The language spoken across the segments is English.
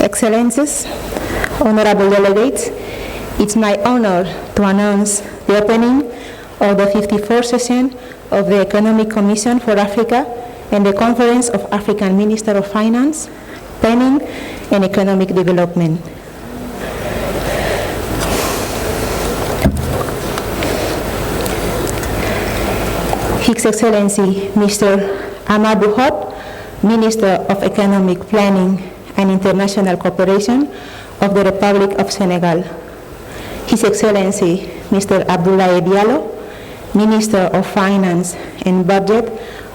Excellencies, honorable delegates, it's my honor to announce the opening of the 54th session of the Economic Commission for Africa and the Conference of African Ministers of Finance, Planning and Economic Development. His Excellency Mr. Amadou Hott, Minister of Economic Planning and International Cooperation of the Republic of Senegal. His Excellency Mr. Abdoulaye Diallo, Minister of Finance and Budget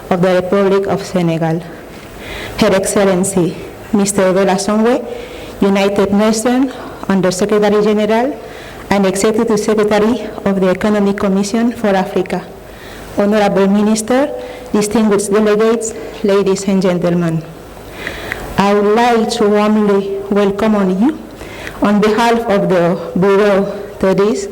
of the Republic of Senegal. Her Excellency Mr. Bella Songwe, United Nations Under-Secretary General and Executive Secretary of the Economic Commission for Africa. Honorable Minister, distinguished delegates, ladies and gentlemen. I would like to warmly welcome you on behalf of the Bureau to this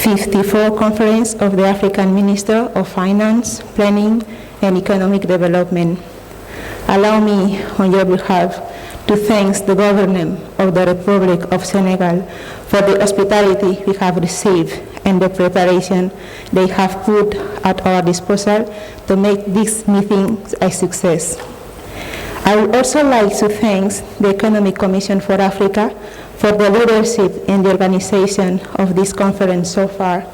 54th Conference of the African Minister of Finance, Planning and Economic Development. Allow me, on your behalf, to thank the government of the Republic of Senegal for the hospitality we have received and the preparation they have put at our disposal to make this meeting a success. I would also like to thank the Economic Commission for Africa for the leadership in the organization of this conference so far,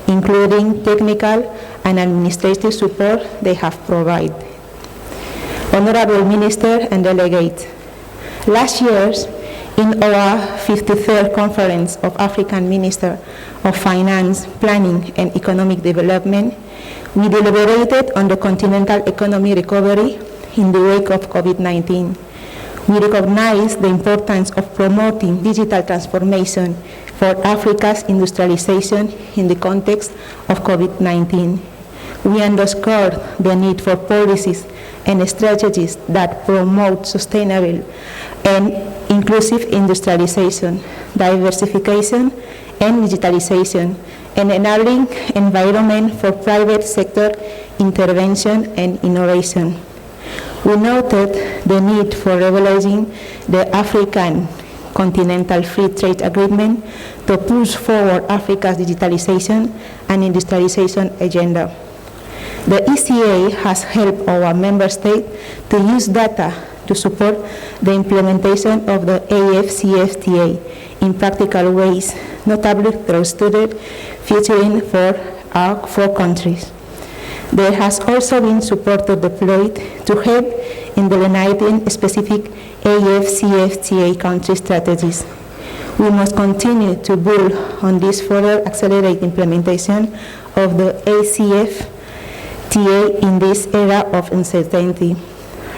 including technical and administrative support they have provided. Honorable Minister and Delegates, last year, in our 53rd Conference of African Ministers of Finance, Planning and Economic Development, we deliberated on the continental economy recovery in the wake of COVID-19. We recognize the importance of promoting digital transformation for Africa's industrialization in the context of COVID-19. We underscored the need for policies and strategies that promote sustainable and inclusive industrialization, diversification, and digitalization, and enabling environment for private sector intervention and innovation. We noted the need for revising the African Continental Free Trade Agreement to push forward Africa's digitalization and industrialization agenda. The ECA has helped our member states to use data to support the implementation of the AFCFTA in practical ways, notably through student featuring for our 4 countries. There has also been support deployed to help in delineating specific AFCFTA country strategies. We must continue to build on this further accelerate implementation of the ACFTA in this era of uncertainty.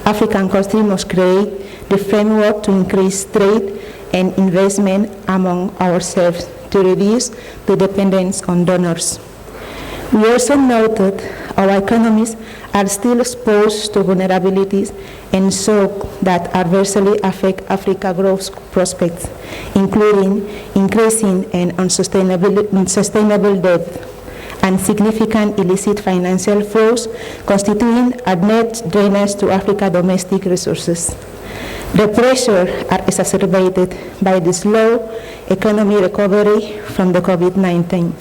African countries must create the framework to increase trade and investment among ourselves to reduce the dependence on donors. We also noted our economies are still exposed to vulnerabilities and shocks that adversely affect Africa's growth prospects, including increasing and unsustainable debt and significant illicit financial flows constituting a net drainage to Africa's domestic resources. The pressures are exacerbated by the slow economic recovery from the COVID-19,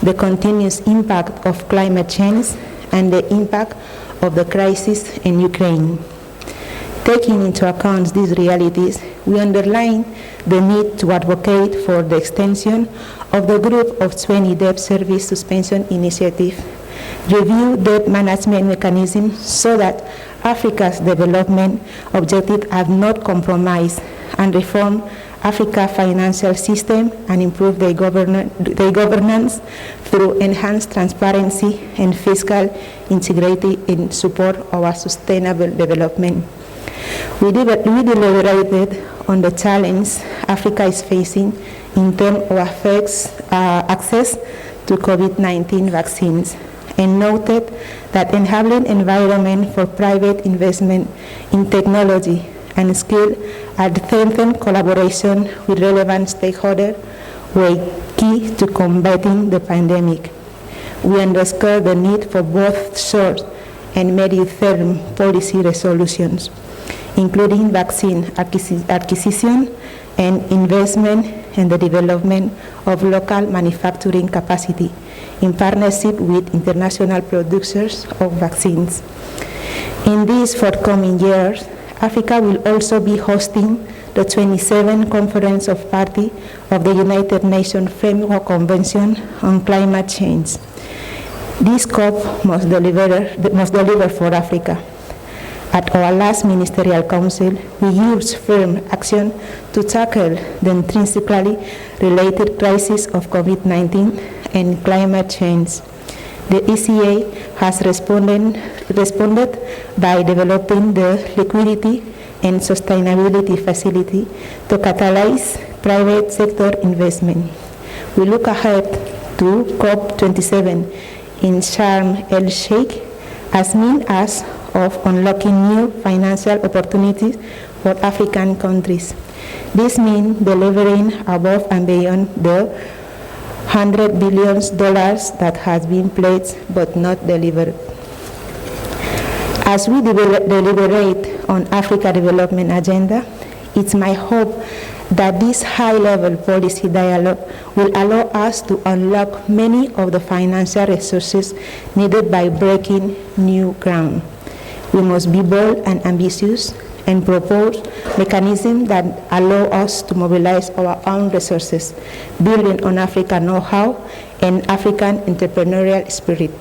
the continuous impact of climate change, and the impact of the crisis in Ukraine. Taking into account these realities, we underline the need to advocate for the extension of the Group of 20 Debt Service Suspension Initiative, review debt management mechanisms so that Africa's development objectives are not compromised, and reform Africa's financial system and improve their governance through enhanced transparency and fiscal integrity in support of our sustainable development. We deliberated on the challenge Africa is facing in terms of access to COVID-19 vaccines, and noted that enabling environment for private investment in technology and skill and strengthened collaboration with relevant stakeholders were key to combating the pandemic. We underscore the need for both short and medium-term policy resolutions, including vaccine acquisition and investment in the development of local manufacturing capacity in partnership with international producers of vaccines. In these forthcoming years, Africa will also be hosting the 27th Conference of Parties of the United Nations Framework Convention on Climate Change. This COP must deliver for Africa. At our last Ministerial Council, we used firm action to tackle the intrinsically related crisis of COVID-19 and climate change. The ECA has responded by developing the Liquidity and Sustainability Facility to catalyze private sector investment. We look ahead to COP27 in Sharm el-Sheikh as means of unlocking new financial opportunities for African countries. This means delivering above and beyond the $100 billion that has been pledged but not delivered. As we deliberate on Africa Development Agenda, it's my hope that this high-level policy dialogue will allow us to unlock many of the financial resources needed by breaking new ground. We must be bold and ambitious and propose mechanisms that allow us to mobilize our own resources, building on African know-how and African entrepreneurial spirit.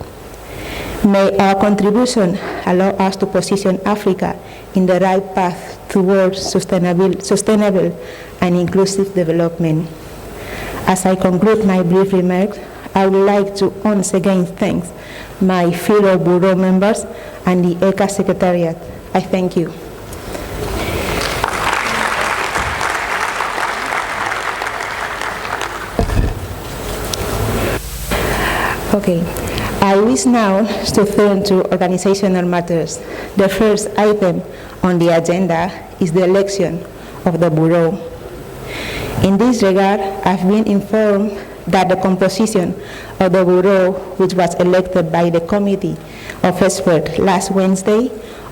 May our contribution allow us to position Africa in the right path towards sustainable and inclusive development. As I conclude my brief remarks, I would like to once again thank my fellow Bureau members and the ECA Secretariat. I thank you. Okay, I wish now to turn to organizational matters. The first item on the agenda is the election of the Bureau. In this regard, I've been informed that the composition of the Bureau, which was elected by the Committee of Experts last Wednesday,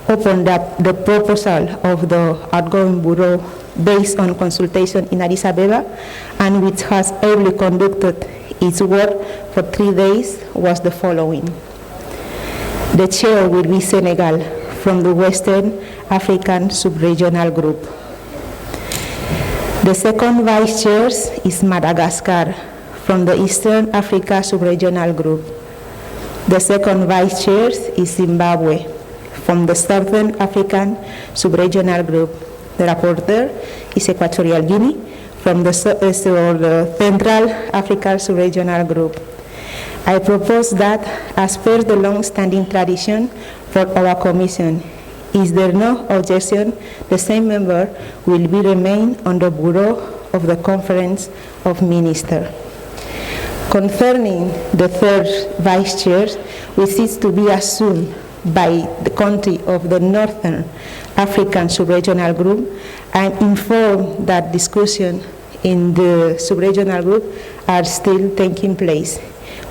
opened up the proposal of the outgoing Bureau based on consultation in Addis Ababa, and which has ably conducted its work for 3 days, was the following. The chair will be Senegal from the Western African Sub-Regional Group. The second vice chair is Madagascar from the Eastern Africa Sub-Regional Group. The second vice chair is Zimbabwe from the Southern African Sub-Regional Group. The rapporteur is Equatorial Guinea from the Central African Sub-Regional Group. I propose that, as per the long-standing tradition for our commission, is there no objection, the same member will remain on the Bureau of the Conference of Ministers. Concerning the third vice chair, which is to be assumed by the country of the Northern African Sub-Regional Group, I am informed that discussions in the sub-regional group are still taking place.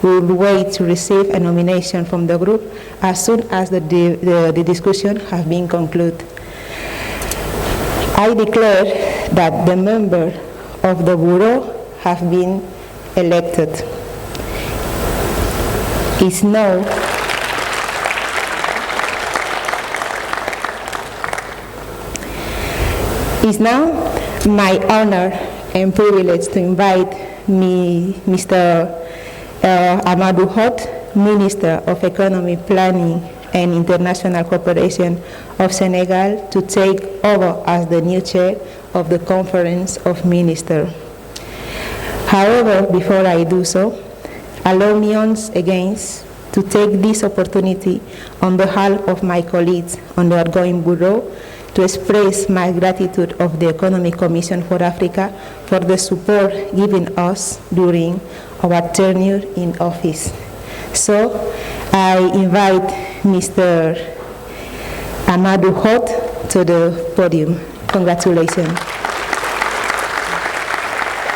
We will wait to receive a nomination from the group as soon as the discussion has been concluded. I declare that the members of the Bureau have been elected. It's now my honor and privilege to invite Mr. Amadou Hott, Minister of Economic Planning and International Cooperation of Senegal, to take over as the new chair of the Conference of Ministers. However, before I do so, allow me once again to take this opportunity on behalf of my colleagues on the outgoing Bureau to express my gratitude of the Economic Commission for Africa for the support given us during our tenure in office. So I invite Mr. Amadou Hott to the podium. Congratulations.